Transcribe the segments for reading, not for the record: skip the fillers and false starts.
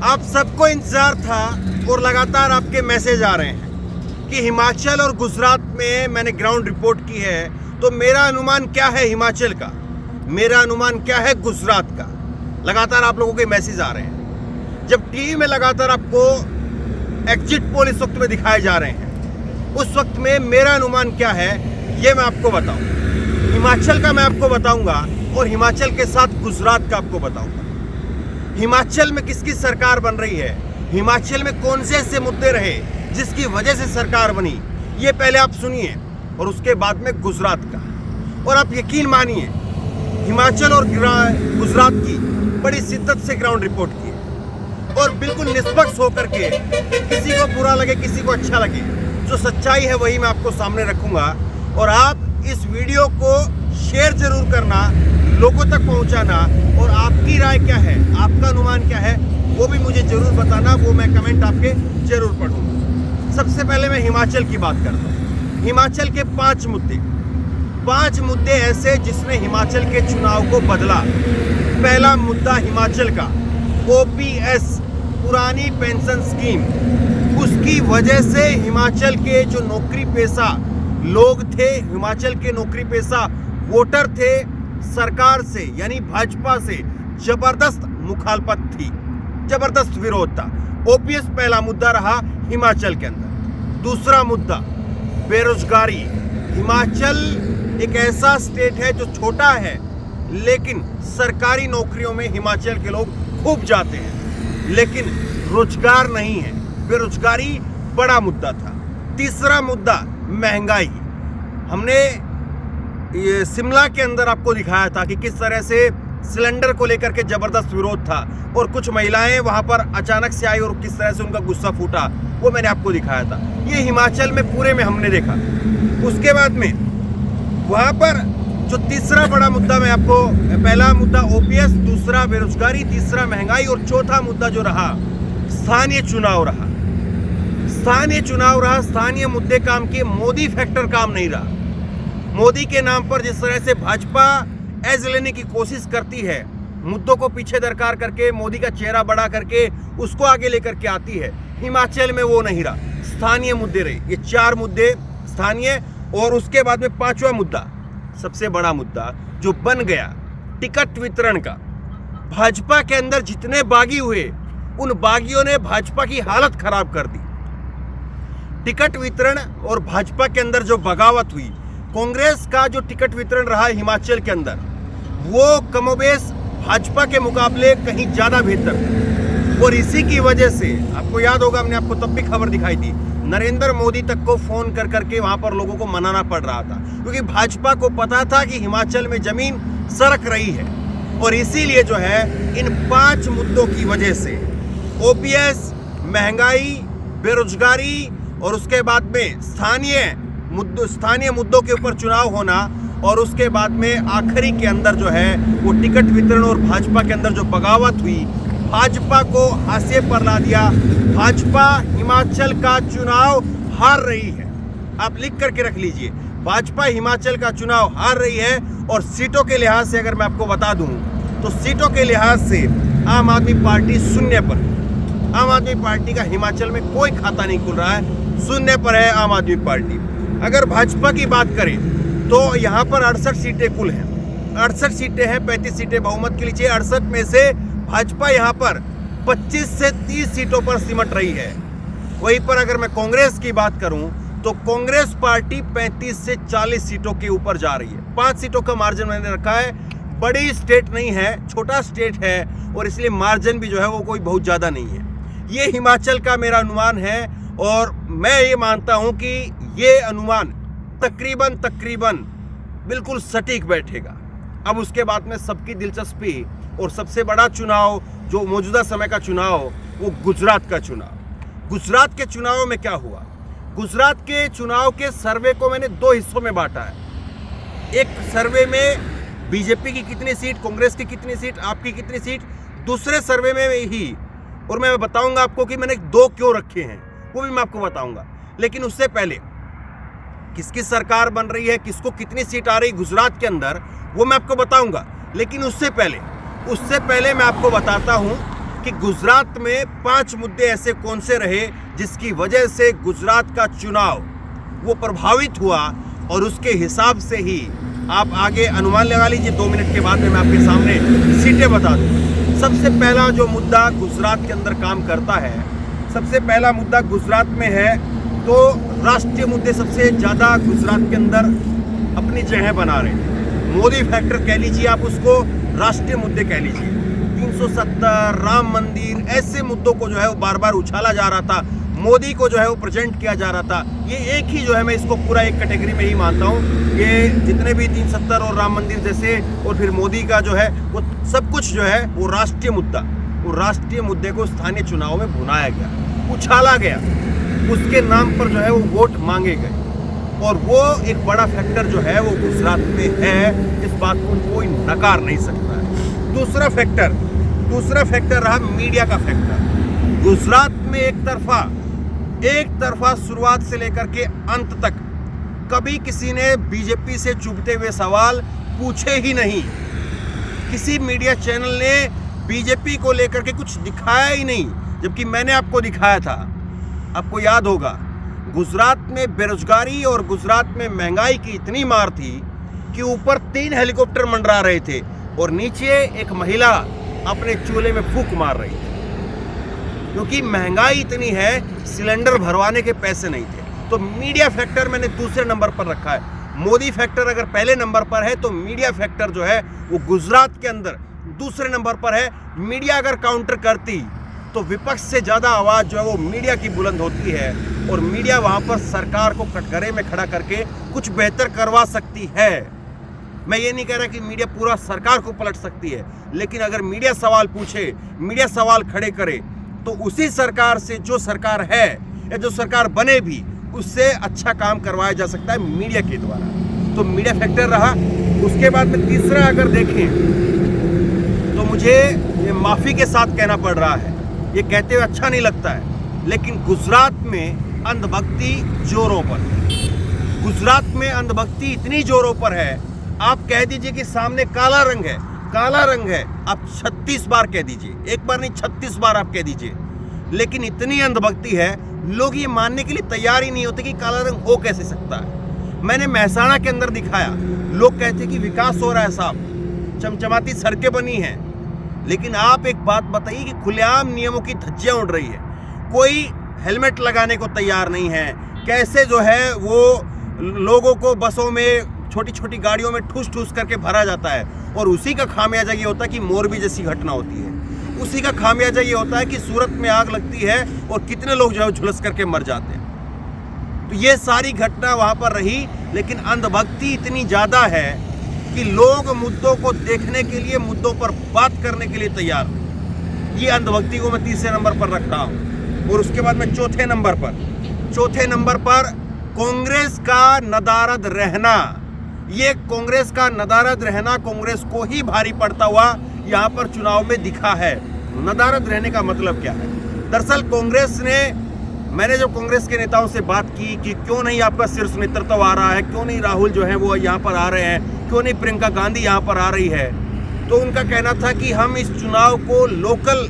आप सबको इंतजार था और लगातार आपके मैसेज आ रहे हैं कि हिमाचल और गुजरात में मैंने ग्राउंड रिपोर्ट की है, तो मेरा अनुमान क्या है हिमाचल का, मेरा अनुमान क्या है गुजरात का। लगातार आप लोगों के मैसेज आ रहे हैं। जब टीवी में लगातार आपको एग्जिट पोल इस वक्त में दिखाए जा रहे हैं, उस वक्त में मेरा अनुमान क्या है ये मैं आपको बताऊं। हिमाचल का मैं आपको बताऊंगा और हिमाचल के साथ गुजरात का आपको बताऊंगा। हिमाचल में किसकी सरकार बन रही है, हिमाचल में कौन से ऐसे मुद्दे रहे जिसकी वजह से सरकार बनी, ये पहले आप सुनिए और उसके बाद में गुजरात का। और आप यकीन मानिए हिमाचल और गुजरात की बड़ी शिद्दत से ग्राउंड रिपोर्ट की और बिल्कुल निष्पक्ष होकर के, किसी को बुरा लगे किसी को अच्छा लगे, जो सच्चाई है वही मैं आपको सामने रखूंगा। और आप इस वीडियो को शेयर जरूर करना, लोगों तक पहुंचाना, और आपकी राय क्या है, आपका अनुमान क्या है वो भी मुझे जरूर बताना, वो मैं कमेंट आपके जरूर पढ़ूंगा। सबसे पहले मैं हिमाचल की बात करता हूँ। हिमाचल के 5 मुद्दे ऐसे जिसने हिमाचल के चुनाव को बदला। पहला मुद्दा हिमाचल का OPS, पुरानी पेंशन स्कीम, उसकी वजह से हिमाचल के जो नौकरी पेशा लोग थे, हिमाचल के नौकरी पेशा वोटर थे, सरकार से यानी भाजपा से जबरदस्त मुखालफत थी, जबरदस्त विरोध था। OPS पहला मुद्दा रहा हिमाचल के अंदर। दूसरा मुद्दा बेरोजगारी। हिमाचल एक ऐसा स्टेट है जो छोटा है, लेकिन सरकारी नौकरियों में हिमाचल के लोग खूब जाते हैं, लेकिन रोजगार नहीं है, बेरोजगारी बड़ा मुद्दा था। तीसरा मुद्दा महंगाई। हमने ये शिमला के अंदर आपको दिखाया था कि किस तरह से सिलेंडर को लेकर के जबरदस्त विरोध था और कुछ महिलाएं वहां पर अचानक से आई और किस तरह से उनका गुस्सा फूटा, वो मैंने आपको दिखाया था। ये हिमाचल में पूरे में हमने देखा। उसके बाद में वहां पर जो तीसरा बड़ा मुद्दा मैं आपको, पहला मुद्दा OPS, दूसरा बेरोजगारी, तीसरा महंगाई और चौथा मुद्दा जो रहा स्थानीय चुनाव रहा। स्थानीय चुनाव रहा, स्थानीय मुद्दे काम किए, मोदी फैक्टर काम नहीं रहा। मोदी के नाम पर जिस तरह से भाजपा एज लेने की कोशिश करती है, मुद्दों को पीछे दरकार करके, मोदी का चेहरा बड़ा करके उसको आगे लेकर के आती है, हिमाचल में वो नहीं रहा। स्थानीय मुद्दे रहे। ये 4 मुद्दे स्थानीय। और उसके बाद में 5वां मुद्दा, सबसे बड़ा मुद्दा जो बन गया, टिकट वितरण का। भाजपा के अंदर जितने बागी हुए, उन बागियों ने भाजपा की हालत खराब कर दी। टिकट वितरण और भाजपा के अंदर जो बगावत हुई, कांग्रेस का जो टिकट वितरण रहा हिमाचल के अंदर, वो कमोबेश भाजपा के मुकाबले कहीं ज्यादा बेहतर था। और इसी की वजह से आपको याद होगा, हमने आपको तब भी खबर दिखाई थी, नरेंद्र मोदी तक को फोन कर करके वहां पर लोगों को मनाना पड़ रहा था, क्योंकि भाजपा को पता था कि हिमाचल में जमीन सरक रही है। और इसीलिए जो है इन 5 मुद्दों की वजह से OPS, महंगाई, बेरोजगारी और उसके बाद में स्थानीय मुद्दों के ऊपर चुनाव होना, और उसके बाद में आखिरी के अंदर जो है वो टिकट वितरण और भाजपा के अंदर जो बगावत हुई, भाजपा को हाशिए पर ला दिया। भाजपा हिमाचल का चुनाव हार रही है। आप लिख करके रख लीजिए, भाजपा हिमाचल का चुनाव हार रही है। और सीटों के लिहाज से अगर मैं आपको बता दूं, तो सीटों के लिहाज से आम आदमी पार्टी शून्य पर। आम आदमी पार्टी का हिमाचल में कोई खाता नहीं खुल रहा है, शून्य पर है आम आदमी पार्टी। अगर भाजपा की बात करें तो यहाँ पर 68 सीटें कुल हैं। 68 सीटें हैं, 35 सीटें बहुमत के लिए। 68 में से भाजपा यहाँ पर 25 से 30 सीटों पर सिमट रही है। वहीं पर अगर मैं कांग्रेस की बात करूं तो कांग्रेस पार्टी 35 से 40 सीटों के ऊपर जा रही है। 5 सीटों का मार्जिन मैंने रखा है। बड़ी स्टेट नहीं है, छोटा स्टेट है, और इसलिए मार्जिन भी जो है वो कोई बहुत ज़्यादा नहीं है। ये हिमाचल का मेरा अनुमान है और मैं ये मानता हूं कि ये अनुमान तकरीबन बिल्कुल सटीक बैठेगा। अब उसके बाद में सबकी दिलचस्पी और सबसे बड़ा चुनाव जो मौजूदा समय का चुनाव, वो गुजरात का चुनाव। गुजरात के चुनाव में क्या हुआ? गुजरात के चुनाव के सर्वे को मैंने 2 हिस्सों में बांटा है। एक सर्वे में बीजेपी की कितनी सीट, कांग्रेस की कितनी सीट, आपकी कितनी सीट, दूसरे सर्वे में ही, और मैं बताऊंगा आपको कि मैंने 2 क्यों रखे हैं, वो भी मैं आपको बताऊंगा। लेकिन उससे पहले किसकी सरकार बन रही है, किसको कितनी सीट आ रही गुजरात के अंदर, वो मैं आपको बताऊंगा। लेकिन उससे पहले मैं आपको बताता हूं कि गुजरात में 5 मुद्दे ऐसे कौन से रहे जिसकी वजह से गुजरात का चुनाव वो प्रभावित हुआ, और उसके हिसाब से ही आप आगे अनुमान लगा लीजिए। 2 मिनट के बाद में मैं आपके सामने सीटें बता दूँ। सबसे पहला जो मुद्दा गुजरात के अंदर काम करता है, सबसे पहला मुद्दा गुजरात में है, तो राष्ट्रीय मुद्दे सबसे ज़्यादा गुजरात के अंदर अपनी जगह बना रहे हैं। मोदी फैक्टर कह लीजिए आप उसको, राष्ट्रीय मुद्दे कह लीजिए। 370, राम मंदिर, ऐसे मुद्दों को जो है वो बार बार उछाला जा रहा था, मोदी को जो है वो प्रेजेंट किया जा रहा था। ये एक ही जो है, मैं इसको पूरा एक कैटेगरी में ही मानता हूँ। ये जितने भी 370 और राम मंदिर जैसे, और फिर मोदी का जो है वो सब कुछ जो है वो राष्ट्रीय मुद्दा, वो राष्ट्रीय मुद्दे को स्थानीय चुनाव में भुनाया गया, उछाला गया, उसके नाम पर जो है वो वोट मांगे गए, और वो एक बड़ा फैक्टर जो है वो गुजरात में है। इस बात को कोई नकार नहीं सकता है। दूसरा फैक्टर रहा मीडिया का फैक्टर। गुजरात में एक तरफा शुरुआत से लेकर के अंत तक कभी किसी ने बीजेपी से चुभते हुए सवाल पूछे ही नहीं। किसी मीडिया चैनल ने बीजेपी को लेकर के कुछ दिखाया ही नहीं, जबकि मैंने आपको दिखाया था। आपको याद होगा, गुजरात में बेरोजगारी और गुजरात में महंगाई की इतनी मार थी कि ऊपर 3 हेलीकॉप्टर मंडरा रहे थे और नीचे एक महिला अपने चूल्हे में फूंक मार रही थी, क्योंकि महंगाई इतनी है, सिलेंडर भरवाने के पैसे नहीं थे। तो मीडिया फैक्टर मैंने दूसरे नंबर पर रखा है। मोदी फैक्टर अगर पहले नंबर पर है, तो मीडिया फैक्टर जो है वो गुजरात के अंदर दूसरे नंबर पर है। मीडिया अगर काउंटर करती तो विपक्ष से ज़्यादा आवाज़ जो है वो मीडिया की बुलंद होती है, और मीडिया वहाँ पर सरकार को कटघरे में खड़ा करके कुछ बेहतर करवा सकती है। मैं ये नहीं कह रहा कि मीडिया पूरा सरकार को पलट सकती है, लेकिन अगर मीडिया सवाल पूछे, मीडिया सवाल खड़े करे, तो उसी सरकार से, जो सरकार है या जो सरकार बने भी, उससे अच्छा काम करवाया जा सकता है मीडिया के द्वारा। तो मीडिया फैक्टर रहा। उसके बाद में तीसरा अगर देखें, तो मुझे ये माफ़ी के साथ कहना पड़ रहा है, ये कहते हुए अच्छा नहीं लगता है, लेकिन गुजरात में अंधभक्ति जोरों पर है। गुजरात में अंधभक्ति इतनी जोरों पर है, आप कह दीजिए कि सामने काला रंग है, काला रंग है, आप 36 बार कह दीजिए, एक बार नहीं 36 बार आप कह दीजिए, लेकिन इतनी अंधभक्ति है, लोग ये मानने के लिए तैयार ही नहीं होते कि काला रंग हो कैसे सकता है। मैंने महसाणा के अंदर दिखाया, लोग कहते हैं कि विकास हो रहा है साहब, चमचमाती सड़कें बनी हैं, लेकिन आप एक बात बताइए कि खुलेआम नियमों की धज्जियां उड़ रही है, कोई हेलमेट लगाने को तैयार नहीं है। कैसे जो है वो लोगों को बसों में, छोटी छोटी गाड़ियों में ठूस ठूस करके भरा जाता है, और उसी का खामियाजा ये होता है कि मोरबी जैसी घटना होती है। उसी का खामियाजा ये होता है कि सूरत में आग लगती है और कितने लोग जो है झुलस करके मर जाते हैं। तो ये सारी घटना वहाँ पर रही, लेकिन अंधभक्ति इतनी ज़्यादा है कि लोग मुद्दों को देखने के लिए, मुद्दों पर बात करने के लिए तैयार नहीं। ये अंधभक्ति को मैं तीसरे नंबर पर रख रहा हूँ। और उसके बाद में चौथे नंबर पर कांग्रेस का नदारद रहना। ये कांग्रेस का नदारद रहना कांग्रेस को ही भारी पड़ता हुआ यहाँ पर चुनाव में दिखा है। नदारद रहने का मतलब क्या है? दरअसल कांग्रेस ने, मैंने जब कांग्रेस के नेताओं से बात की कि क्यों नहीं आपका शीर्ष नेतृत्व आ रहा है, क्यों नहीं राहुल जो है वो यहाँ पर आ रहे हैं, क्यों नहीं प्रियंका गांधी यहाँ पर आ रही है, तो उनका कहना था कि हम इस चुनाव को लोकल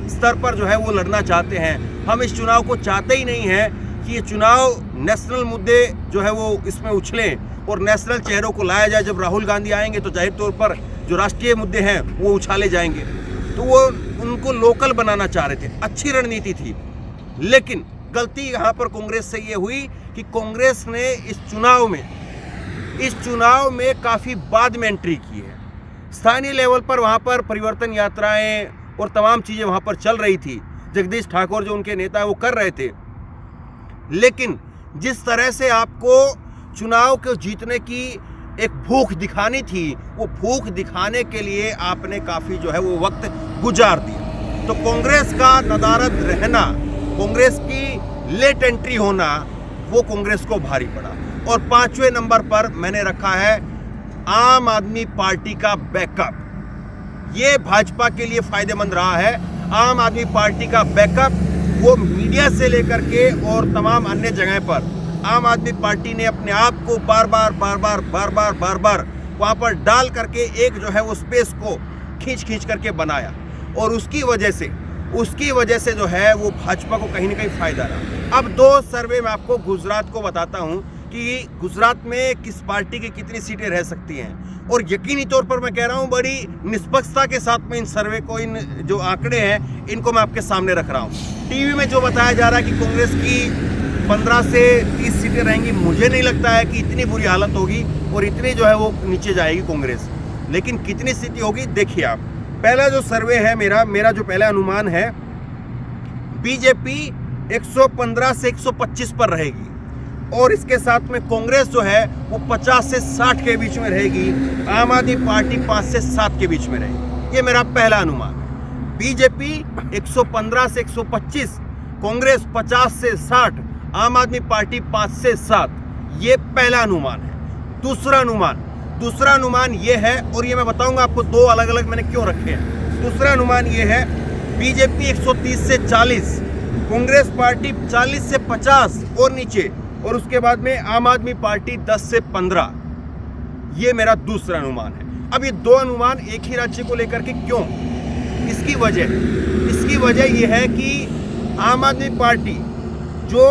स्तर पर जो है वो लड़ना चाहते हैं। हम इस चुनाव को चाहते ही नहीं हैं कि ये चुनाव नेशनल मुद्दे जो है वो इसमें उछलें और नेशनल चेहरों को लाया जाए। जब राहुल गांधी आएंगे तो जाहिर तौर पर जो राष्ट्रीय मुद्दे हैं वो उछाले जाएंगे। तो वो उनको लोकल बनाना चाह रहे थे, अच्छी रणनीति थी, लेकिन गलती यहाँ पर कांग्रेस से ये हुई कि कांग्रेस ने इस चुनाव में काफ़ी बाद में एंट्री की है। स्थानीय लेवल पर वहाँ पर परिवर्तन यात्राएं और तमाम चीज़ें वहाँ पर चल रही थी, जगदीश ठाकुर जो उनके नेता वो कर रहे थे, लेकिन जिस तरह से आपको चुनाव को जीतने की एक भूख दिखानी थी, वो भूख दिखाने के लिए आपने काफ़ी जो है वो वक्त गुजार दिया। तो कांग्रेस का नदारद रहना, कांग्रेस की लेट एंट्री होना, वो कांग्रेस को भारी पड़ा। और 5वें नंबर पर मैंने रखा है आम आदमी पार्टी का बैकअप। ये भाजपा के लिए फायदेमंद रहा है। आम आदमी पार्टी का बैकअप वो मीडिया से लेकर के और तमाम अन्य जगह पर आम आदमी पार्टी ने अपने आप को बार बार वहाँ पर डाल करके एक जो है वो स्पेस को खींच करके बनाया, और उसकी वजह से उसकी वजह से जो है वो भाजपा को कहीं ना कहीं फायदा रहा। अब 2 सर्वे मैं आपको गुजरात को बताता हूं कि गुजरात में किस पार्टी की कितनी सीटें रह सकती हैं, और यकीनी तौर पर मैं कह रहा हूं बड़ी निष्पक्षता के साथ में इन सर्वे को, इन जो आंकड़े हैं इनको मैं आपके सामने रख रहा हूं। टीवी में जो बताया जा रहा है कि कांग्रेस की 15 से 30 सीटें रहेंगी, मुझे नहीं लगता है कि इतनी बुरी हालत होगी और इतनी जो है वो नीचे जाएगी कांग्रेस। लेकिन कितनी सीटें होगी देखिए आप। पहला जो सर्वे है मेरा जो पहला अनुमान है, बीजेपी 115 से 125 पर रहेगी, और इसके साथ में कांग्रेस जो है वो 50 से 60 के बीच में रहेगी, आम आदमी पार्टी 5 से 7 के बीच में रहेगी। ये मेरा पहला अनुमान है। बीजेपी 115 से 125, कांग्रेस 50 से 60, आम आदमी पार्टी 5 से 7। ये पहला अनुमान है। दूसरा अनुमान ये है, और ये मैं बताऊंगा आपको 2 अलग अलग मैंने क्यों रखे हैं। दूसरा अनुमान ये है, बीजेपी 130 से 40, कांग्रेस पार्टी 40 से 50 और नीचे, और उसके बाद में आम आदमी पार्टी 10 से 15। ये मेरा दूसरा अनुमान है। अब ये 2 अनुमान एक ही राज्य को लेकर के क्यों? इसकी वजह यह है कि आम आदमी पार्टी जो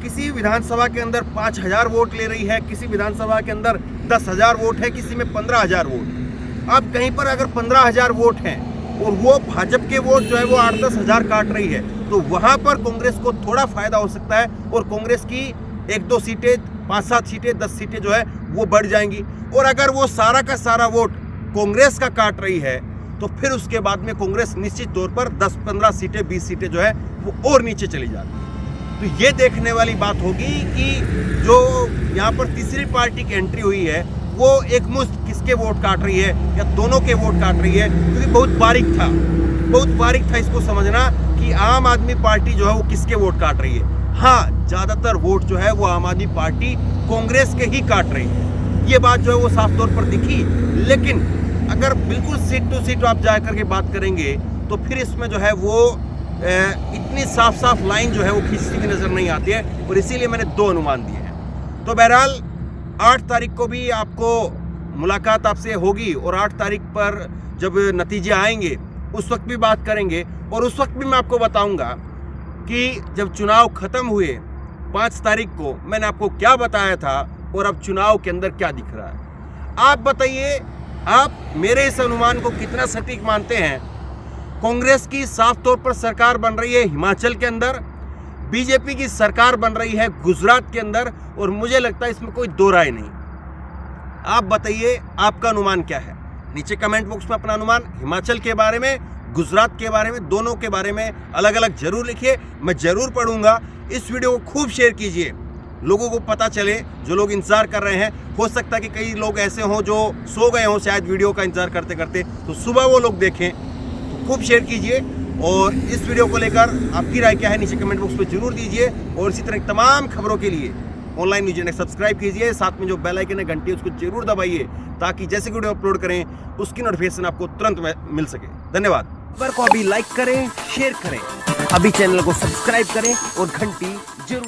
किसी विधानसभा के अंदर 5,000 वोट ले रही है, किसी विधानसभा के अंदर 10,000 वोट है, किसी में 15,000 वोट। अब कहीं पर अगर 15,000 वोट हैं और वो भाजपा के वोट जो है वो 8-10 हज़ार काट रही है, तो वहां पर कांग्रेस को थोड़ा फायदा हो सकता है, और कांग्रेस की 1-2 सीटें, 5-7 सीटें, 10 सीटें जो है वो बढ़ जाएंगी। और अगर वो सारा का सारा वोट कांग्रेस का काट रही है, तो फिर उसके बाद में कांग्रेस निश्चित तौर पर 10-15 सीटें, 20 सीटें जो है वो और नीचे चली जाती है। तो ये देखने वाली बात होगी कि जो यहाँ पर तीसरी पार्टी की एंट्री हुई है वो एक मुश्त किसके वोट काट रही है या दोनों के वोट काट रही है, क्योंकि बहुत बारीक था इसको समझना कि आम आदमी पार्टी जो है वो किसके वोट काट रही है। हाँ, ज़्यादातर वोट जो है वो आम आदमी पार्टी कांग्रेस के ही काट रही है, ये बात जो है वो साफ तौर पर दिखी। लेकिन अगर बिल्कुल सीट टू सीट आप जा करके बात करेंगे तो फिर इसमें जो है वो इतनी साफ लाइन जो है वो खींचती हुई नजर नहीं आती है, और इसीलिए मैंने 2 अनुमान दिए हैं। तो बहरहाल 8 तारीख को भी आपको मुलाकात आपसे होगी, और 8 तारीख पर जब नतीजे आएंगे उस वक्त भी बात करेंगे, और उस वक्त भी मैं आपको बताऊंगा कि जब चुनाव खत्म हुए 5 तारीख को मैंने आपको क्या बताया था और अब चुनाव के अंदर क्या दिख रहा है। आप बताइए, आप मेरे इस अनुमान को कितना सटीक मानते हैं? कांग्रेस की साफ तौर पर सरकार बन रही है हिमाचल के अंदर, बीजेपी की सरकार बन रही है गुजरात के अंदर, और मुझे लगता है इसमें कोई 2 राय नहीं। आप बताइए आपका अनुमान क्या है? नीचे कमेंट बॉक्स में अपना अनुमान हिमाचल के बारे में, गुजरात के बारे में, दोनों के बारे में अलग अलग जरूर लिखिए। मैं जरूर पढ़ूंगा। इस वीडियो को खूब शेयर कीजिए, लोगों को पता चले, जो लोग इंतजार कर रहे हैं। हो सकता है कि कई लोग ऐसे हों जो सो गए हों शायद वीडियो का इंतजार करते करते, तो सुबह वो लोग देखें। तो खूब शेयर कीजिए, और इस वीडियो को लेकर आपकी राय क्या है नीचे कमेंट बॉक्स में जरूर दीजिए। और इसी तरह तमाम खबरों के लिए ऑनलाइन न्यूज़ चैनल सब्सक्राइब कीजिए, साथ में जो बेल आइकन है घंटी उसको जरूर दबाइए, ताकि जैसे वीडियो अपलोड करें उसकी नोटिफिकेशन आपको तुरंत मिल सके। धन्यवाद। खबर को अभी लाइक करें, शेयर करें, अभी चैनल को सब्सक्राइब करें और घंटी जरूर